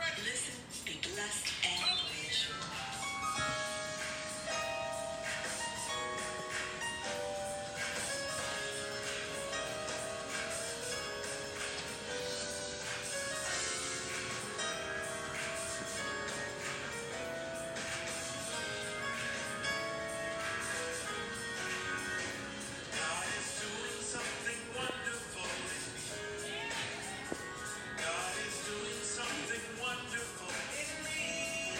Listen, be blessed, and reassured. God is doing something wonderful in me. God is doing something wonderful in me.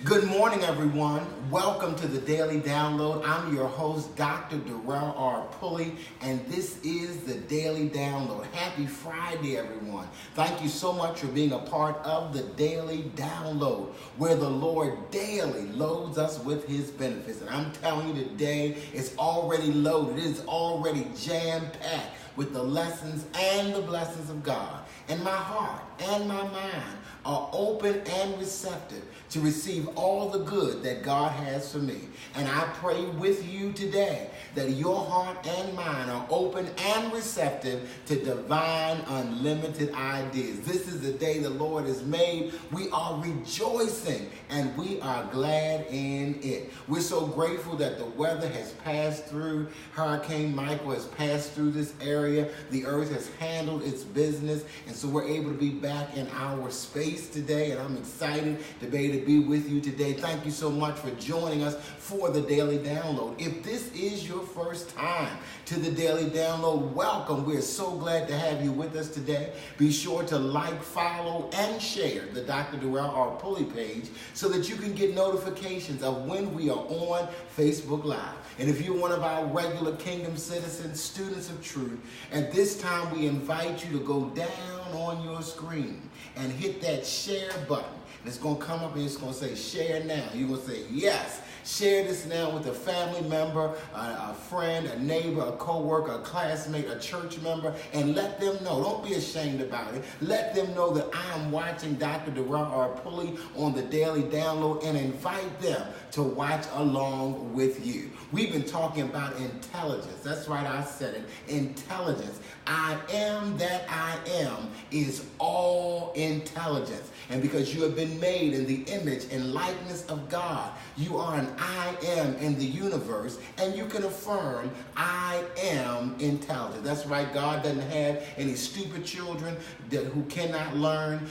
Good morning, everyone. Welcome to the Daily Download. I'm your host, Dr. Darrell R. Pulley, and this is the Daily Download. Happy Friday, everyone. Thank you so much for being a part of the Daily Download, where the Lord daily loads us with his benefits. And I'm telling you today, it's already loaded. It is already jam-packed with the lessons and the blessings of God. And my heart and my mind are open and receptive to receive all the good that God has for me. And I pray with you today that your heart and mind are open and receptive to divine, unlimited ideas. This is the day the Lord has made. We are rejoicing and we are glad in it. We're so grateful that the weather has passed through. Hurricane Michael has passed through this area. The earth has handled its business, and so we're able to be back in our space today, and I'm excited to be able to be with you today. Thank you so much for joining us for the Daily Download. If this is your first time to the Daily Download, welcome. We're so glad to have you with us today. Be sure to like, follow, and share the Dr. Darrell R. Pulley page so that you can get notifications of when we are on Facebook Live. And if you're one of our regular Kingdom citizens, students of truth, at this time we invite you to go down on your screen and hit that share button. And it's going to come up and it's going to say share now. You're going to say yes. Share this now with a family member, a friend, a neighbor, a co-worker, a classmate, a church member, and let them know. Don't be ashamed about it. Let them know that I'm watching Dr. Darrell R. Pulley on the Daily Download, and invite them to watch along with you. We've been talking about intelligence. That's right, I said it. Intelligence. I am that I am is all intelligence. And because you have been made in the image and likeness of God, you are an I am in the universe, and you can affirm I am intelligent. That's right, God doesn't have any stupid children who cannot learn.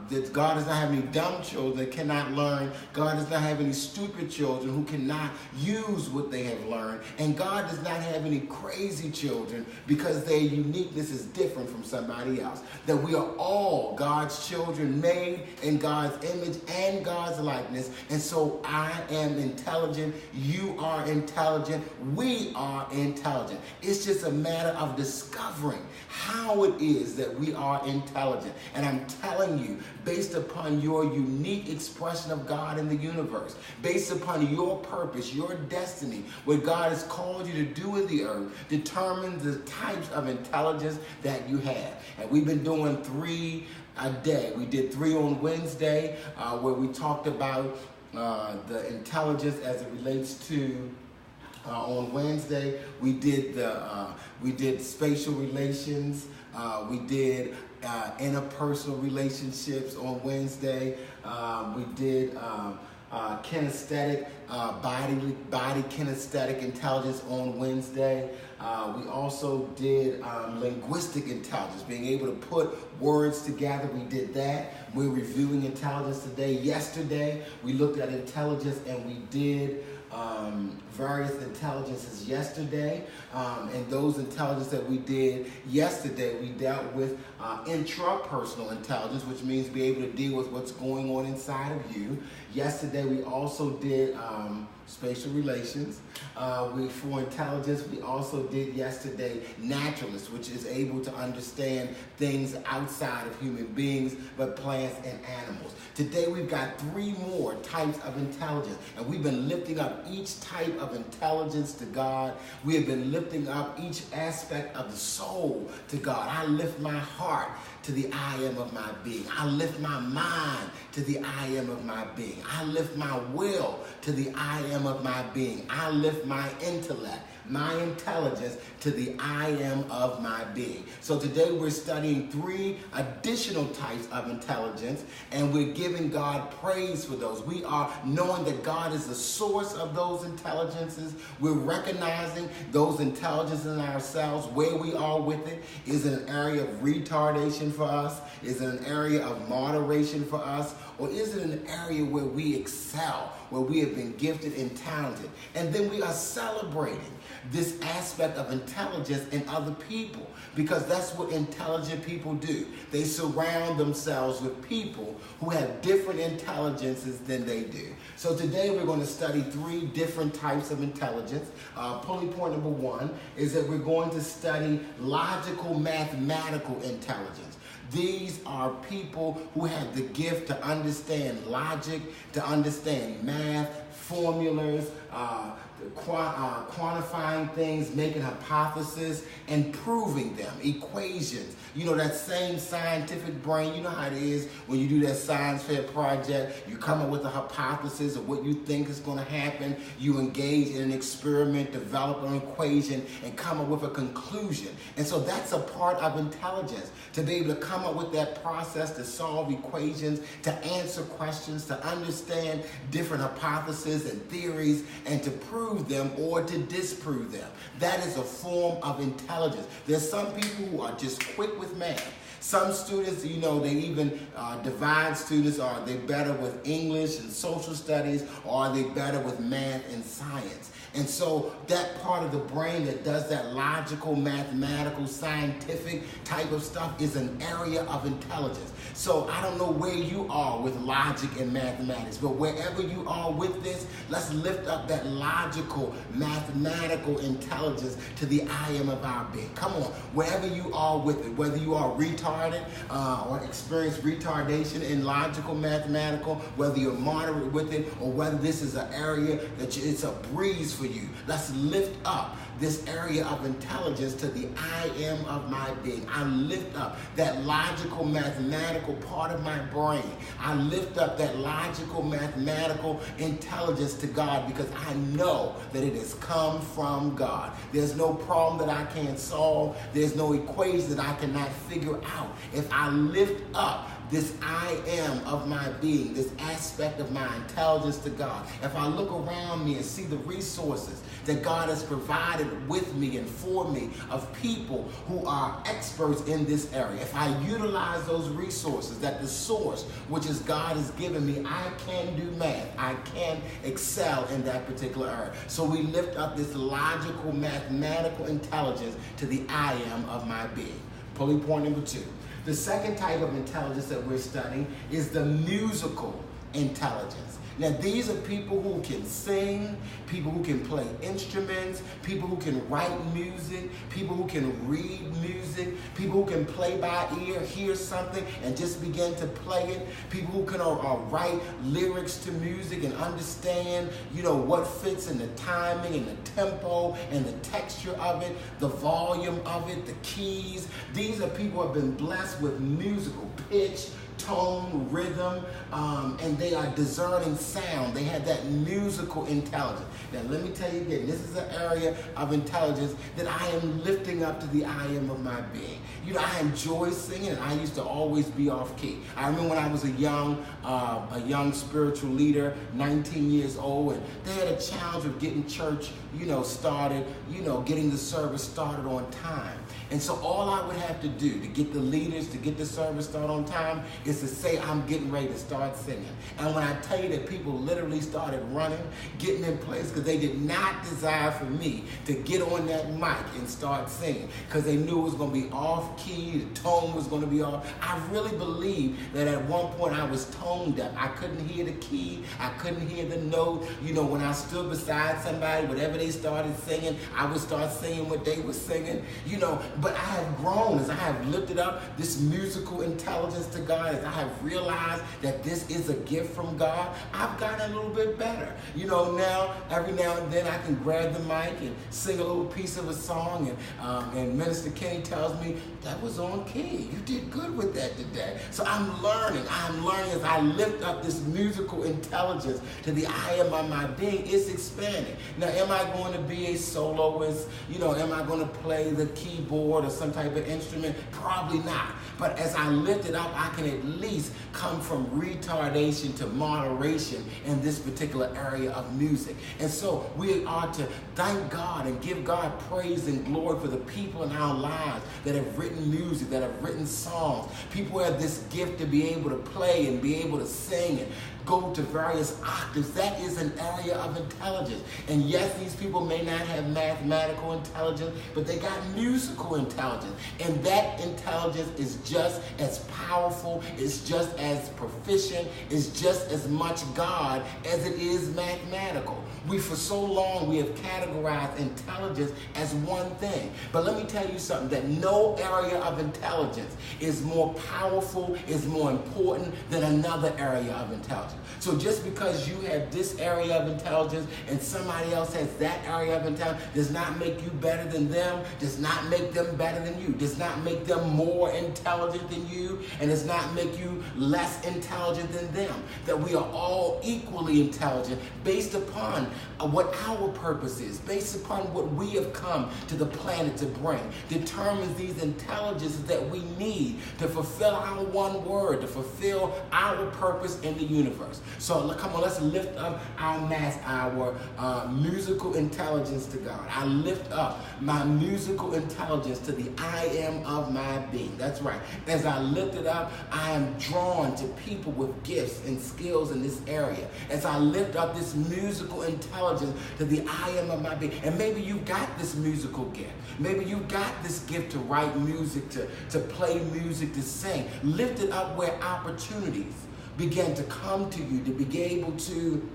That God does not have any dumb children that cannot learn. God does not have any stupid children who cannot use what they have learned. And God does not have any crazy children because their uniqueness is different from somebody else. That we are all God's children, made in God's image and God's likeness. And so I am intelligent. You are intelligent. We are intelligent. It's just a matter of discovering how it is that we are intelligent. And I'm telling you, based upon your unique expression of God in the universe, based upon your purpose, your destiny, what God has called you to do in the earth, determines the types of intelligence that you have. And we've been doing 3 a day. We did 3 on Wednesday, where we talked about the intelligence as it relates to on Wednesday. We did spatial relations. We did interpersonal relationships on Wednesday. We did kinesthetic body kinesthetic intelligence on Wednesday. We also did linguistic intelligence, being able to put words together. We did that. We're reviewing intelligence today. Yesterday, we looked at intelligence, and we did various intelligences yesterday. And those intelligences that we did yesterday, we dealt with intrapersonal intelligence, which means be able to deal with what's going on inside of you. Yesterday, we also did spatial relations. For intelligence, we also did yesterday naturalist, which is able to understand things outside of human beings, but plants and animals. Today, we've got 3 more types of intelligence, and we've been lifting up each type of intelligence to God. We have been lifting up each aspect of the soul to God. I lift my heart to the I am of my being. I lift my mind to the I am of my being. I lift my will to the I am of my being. I lift my intellect, my intelligence to the I am of my being. So today we're studying 3 additional types of intelligence, and we're giving God praise for those. We are knowing that God is the source of those intelligences. We're recognizing those intelligences in ourselves, where we are with it. Is it an area of retardation for us? Is it an area of moderation for us? Or is it an area where we excel, where we have been gifted and talented? And then we are celebrating this aspect of intelligence in other people, because that's what intelligent people do. They surround themselves with people who have different intelligences than they do. So today we're going to study 3 different types of intelligence. Pulley point number 1 is that we're going to study logical mathematical intelligence. These are people who have the gift to understand logic, to understand math, formulas, quantifying things, making hypotheses, and proving them, equations. You know, that same scientific brain, you know how it is when you do that science fair project, you come up with a hypothesis of what you think is going to happen, you engage in an experiment, develop an equation, and come up with a conclusion. And so that's a part of intelligence, to be able to come up with that process, to solve equations, to answer questions, to understand different hypotheses and theories, and to prove them or to disprove them. That is a form of intelligence. There's some people who are just quick with math. Some students, you know, they even divide students. Are they better with English and social studies, or are they better with math and science? And so that part of the brain that does that logical, mathematical, scientific type of stuff is an area of intelligence. So I don't know where you are with logic and mathematics, but wherever you are with this, let's lift up that logical, mathematical intelligence to the I am of our being. Come on, wherever you are with it, whether you are retarded or experience retardation in logical, mathematical, whether you're moderate with it, or whether this is an area that it's a breeze for you. Let's lift up this area of intelligence to the I am of my being. I lift up that logical, mathematical part of my brain. I lift up that logical, mathematical intelligence to God, because I know that it has come from God. There's no problem that I can't solve. There's no equation that I cannot figure out. If I lift up this I am of my being, this aspect of my intelligence to God, if I look around me and see the resources that God has provided with me and for me of people who are experts in this area, if I utilize those resources that the source, which is God, has given me, I can do math. I can excel in that particular area. So we lift up this logical, mathematical intelligence to the I am of my being. Pulley point number 2. The second type of intelligence that we're studying is the musical intelligence. Now, these are people who can sing, people who can play instruments, people who can write music, people who can read music, people who can play by ear, hear something and just begin to play it, people who can write lyrics to music and understand, you know, what fits in the timing and the tempo and the texture of it, the volume of it, the keys. These are people who have been blessed with musical pitch, tone, rhythm, and they are discerning sound. They have that musical intelligence. Now, let me tell you again, this is an area of intelligence that I am lifting up to the I am of my being. You know, I enjoy singing, and I used to always be off key. I remember when I was a young spiritual leader, 19 years old, and they had a challenge of getting church, you know, started, you know, getting the service started on time. And so all I would have to do to get the leaders to get the service started on time is to say, I'm getting ready to start singing. And when I tell you that people literally started running, getting in place, because they did not desire for me to get on that mic and start singing, because they knew it was going to be off key, the tone was going to be off. I really believe that at one point I was tone deaf. I couldn't hear the key. I couldn't hear the note. You know, when I stood beside somebody, whatever they started singing, I would start singing what they were singing, you know. But I have grown as I have lifted up this musical intelligence to God, as I have realized that this is a gift from God. I've gotten a little bit better. You know, now, every now and then I can grab the mic and sing a little piece of a song, and Minister Kenny tells me, that was on key. You did good with that today. So I'm learning as I lift up this musical intelligence to the I am of my being. It's expanding. Now, am I going to be a soloist? You know, am I going to play the keyboard or some type of instrument? Probably not. But as I lift it up, I can at least come from retardation to moderation in this particular area of music. And so we are to thank God and give God praise and glory for the people in our lives that have written music, that have written songs. People who have this gift to be able to play and be able to sing and go to various octaves. That is an area of intelligence. And yes, these people may not have mathematical intelligence, but they got musical intelligence. And that intelligence is just as powerful, it's just as proficient, it's just as much God as it is mathematical. For so long, we have categorized intelligence as one thing. But let me tell you something, that no area of intelligence is more powerful, is more important than another area of intelligence. So just because you have this area of intelligence and somebody else has that area of intelligence does not make you better than them, does not make them better than you, does not make them more intelligent than you, and does not make you less intelligent than them. That we are all equally intelligent based upon what our purpose is, based upon what we have come to the planet to bring, determines these intelligences that we need to fulfill our one word, to fulfill our purpose in the universe. So come on, let's lift up our musical intelligence to God. I lift up my musical intelligence to the I am of my being. That's right. As I lift it up, I am drawn to people with gifts and skills in this area. As I lift up this musical intelligence to the I am of my being. And maybe you got this musical gift. Maybe you got this gift to write music, to play music, to sing. Lift it up where opportunities begin to come to you, to be able to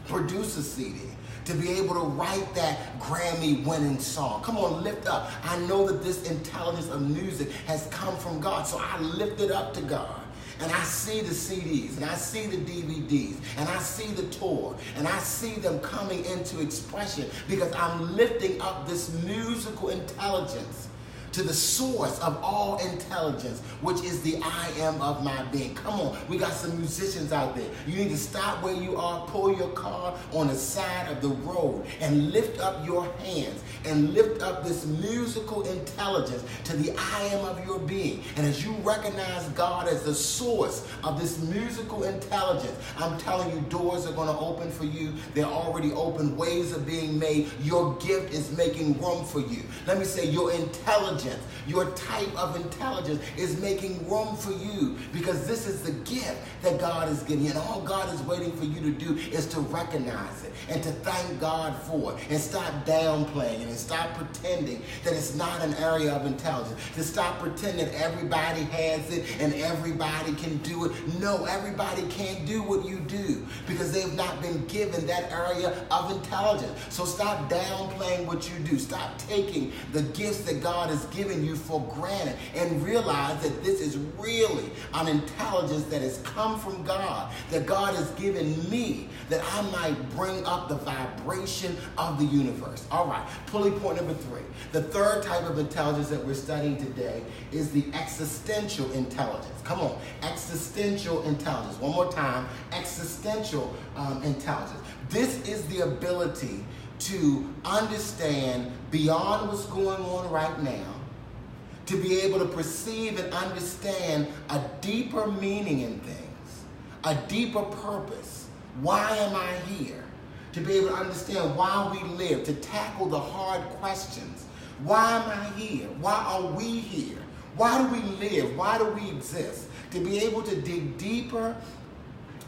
produce a CD, to be able to write that Grammy-winning song. Come on, lift up. I know that this intelligence of music has come from God, so I lift it up to God. And I see the CDs, and I see the DVDs, and I see the tour, and I see them coming into expression because I'm lifting up this musical intelligence to the source of all intelligence, which is the I am of my being. Come on, we got some musicians out there. You need to stop where you are, pull your car on the side of the road, and lift up your hands, and lift up this musical intelligence to the I am of your being. And as you recognize God as the source of this musical intelligence, I'm telling you, doors are gonna open for you. They're already open, ways are being made. Your gift is making room for you. Let me say, your intelligence, your type of intelligence is making room for you because this is the gift that God is giving you. And all God is waiting for you to do is to recognize it and to thank God for it and stop downplaying it and stop pretending that it's not an area of intelligence. To stop pretending that everybody has it and everybody can do it. No, everybody can't do what you do because they've not been given that area of intelligence. So stop downplaying what you do. Stop taking the gifts that God has given you for granted and realize that this is really an intelligence that has come from God, that God has given me, that I might bring up the vibration of the universe. All right, pulley point number 3. The third type of intelligence that we're studying today is the existential intelligence. Come on, existential intelligence. One more time, existential intelligence. This is the ability to understand beyond what's going on right now, to be able to perceive and understand a deeper meaning in things, a deeper purpose. Why am I here? To be able to understand why we live, to tackle the hard questions. Why am I here? Why are we here? Why do we live? Why do we exist? To be able to dig deeper.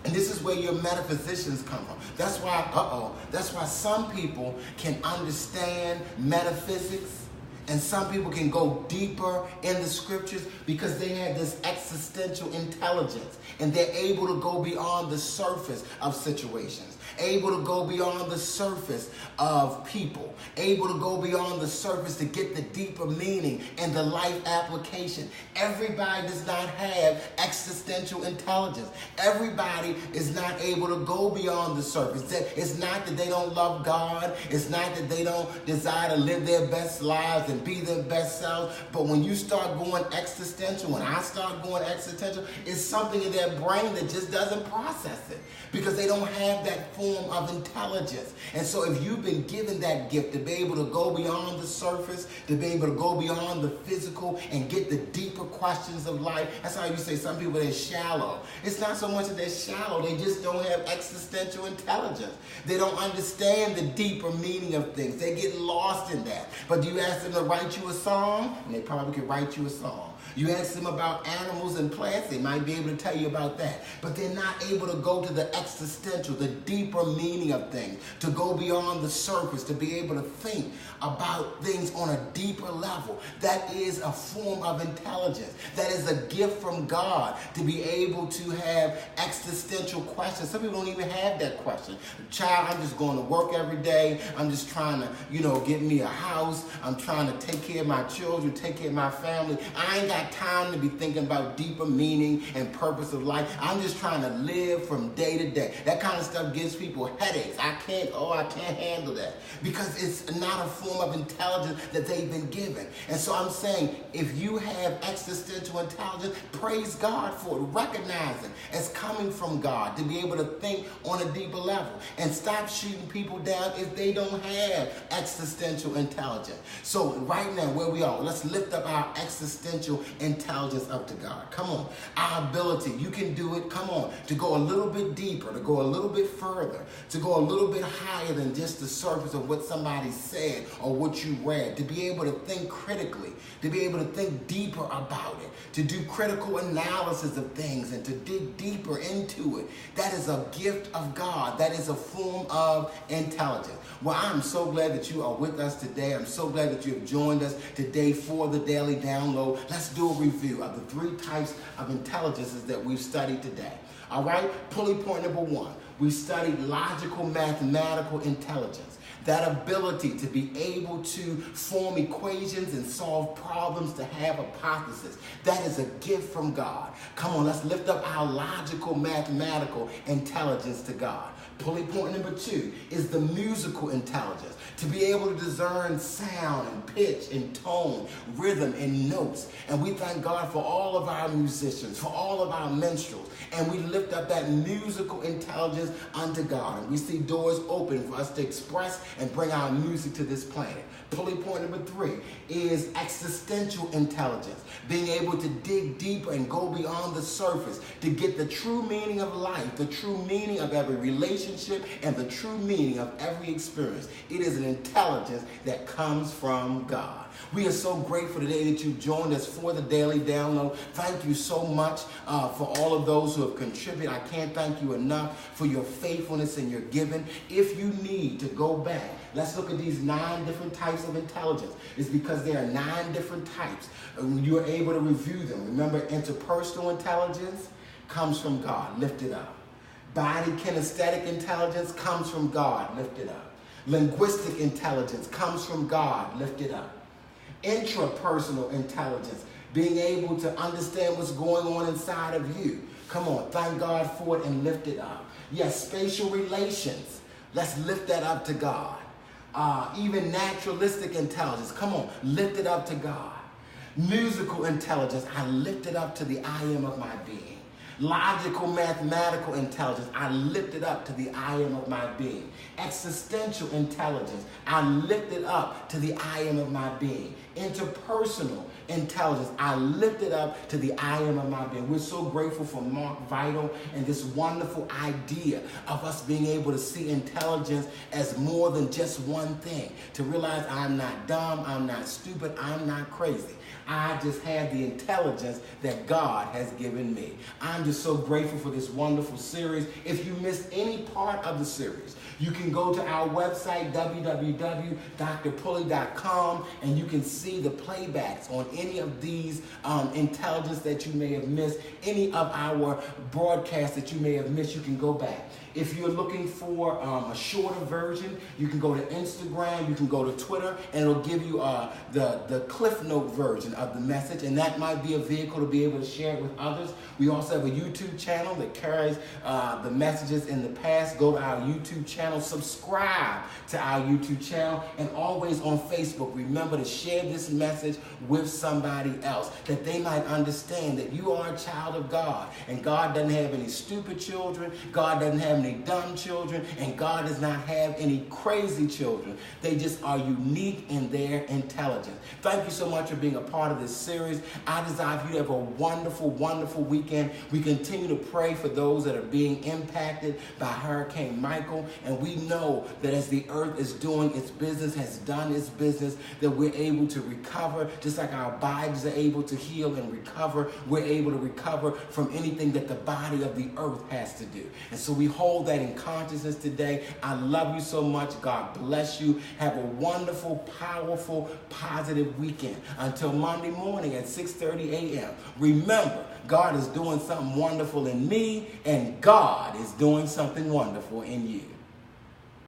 And this is where your metaphysicians come from. That's why some people can understand metaphysics and some people can go deeper in the scriptures because they have this existential intelligence and they're able to go beyond the surface of situations, able to go beyond the surface of people, able to go beyond the surface to get the deeper meaning and the life application. Everybody does not have existential intelligence. Everybody is not able to go beyond the surface. It's not that they don't love God. It's not that they don't desire to live their best lives and be their best selves. But when you start going existential, when I start going existential, it's something in their brain that just doesn't process it because they don't have that form of intelligence. And so if you've been given that gift to be able to go beyond the surface, to be able to go beyond the physical and get the deeper questions of life, that's how you say some people, they're shallow. It's not so much that they're shallow, they just don't have existential intelligence. They don't understand the deeper meaning of things. They get lost in that. But do you ask them to write you a song? And they probably could write you a song. You ask them about animals and plants, they might be able to tell you about that. But they're not able to go to the existential, the deeper meaning of things, to go beyond the surface, to be able to think about things on a deeper level. That is a form of intelligence. That is a gift from God, to be able to have existential questions. Some people don't even have that question. Child, I'm just going to work every day. I'm just trying to, get me a house. I'm trying to take care of my children, take care of my family. I ain't got time to be thinking about deeper meaning and purpose of life. I'm just trying to live from day to day. That kind of stuff gives people headaches. I can't handle that, because it's not a form of intelligence that they've been given. And so I'm saying, if you have existential intelligence, praise God for it. Recognize it as coming from God, to be able to think on a deeper level, and stop shooting people down if they don't have existential intelligence. So right now, where we are, let's lift up our existential intelligence up to God. Come on. Our ability, you can do it, come on, to go a little bit deeper, to go a little bit further, to go a little bit higher than just the surface of what somebody said or what you read, to be able to think critically, to be able to think deeper about it, to do critical analysis of things and to dig deeper into it. That is a gift of God. That is a form of intelligence. Well, I'm so glad that you are with us today. I'm so glad that you have joined us today for the Daily Download. Let's do a review of the 3 types of intelligences that we've studied today. All right, pulley point number 1. We studied logical mathematical intelligence. That ability to be able to form equations and solve problems, to have hypotheses. That is a gift from God. Come on, let's lift up our logical mathematical intelligence to God. Pulley point number 2 is the musical intelligence. To be able to discern sound and pitch and tone, rhythm and notes. And we thank God for all of our musicians, for all of our minstrels. And we lift up that musical intelligence unto God. And we see doors open for us to express and bring our music to this planet. Pulley point number 3 is existential intelligence. Being able to dig deeper and go beyond the surface to get the true meaning of life, the true meaning of every relationship, and the true meaning of every experience. It is an intelligence that comes from God. We are so grateful today that you've joined us for the Daily Download. Thank you so much for all of those who have contributed. I can't thank you enough for your faithfulness and your giving. If you need to go back, let's look at these 9 different types of intelligence. It's because there are 9 different types. You are able to review them. Remember, interpersonal intelligence comes from God. Lift it up. Body kinesthetic intelligence comes from God. Lift it up. Linguistic intelligence comes from God. Lift it up. Intrapersonal intelligence, being able to understand what's going on inside of you. Come on, thank God for it and lift it up. Yes, spatial relations. Let's lift that up to God. Even naturalistic intelligence. Come on, lift it up to God. Musical intelligence. I lift it up to the I am of my being. Logical mathematical intelligence, I lift it up to the I am of my being. Existential intelligence, I lift it up to the I am of my being. Interpersonal intelligence, I lift it up to the I am of my being. We're so grateful for Mark Vital and this wonderful idea of us being able to see intelligence as more than just one thing. To realize I'm not dumb, I'm not stupid, I'm not crazy. I just have the intelligence that God has given me. I'm just so grateful for this wonderful series. If you missed any part of the series, you can go to our website, www.drpulley.com, and you can see the playbacks on any of these intelligence that you may have missed, any of our broadcasts that you may have missed. You can go back. If you're looking for a shorter version, you can go to Instagram, you can go to Twitter, and it'll give you the Cliff Note version of the message, and that might be a vehicle to be able to share it with others. We also have a YouTube channel that carries the messages in the past. Go to our YouTube channel, subscribe to our YouTube channel, and always on Facebook, remember to share this message with somebody else, that they might understand that you are a child of God, and God doesn't have any stupid children, God doesn't have any dumb children, and God does not have any crazy children. They just are unique in their intelligence. Thank you so much for being a part of this series. I desire for you to have a wonderful, wonderful weekend. We continue to pray for those that are being impacted by Hurricane Michael, and we know that as the earth is doing its business, has done its business, that we're able to recover, just like our bodies are able to heal and recover. We're able to recover from anything that the body of the earth has to do. And so we hold that in consciousness today. I love you so much. God bless you. Have a wonderful, powerful, positive weekend. Until Monday morning at 6:30 a.m. Remember, God is doing something wonderful in me, and God is doing something wonderful in you.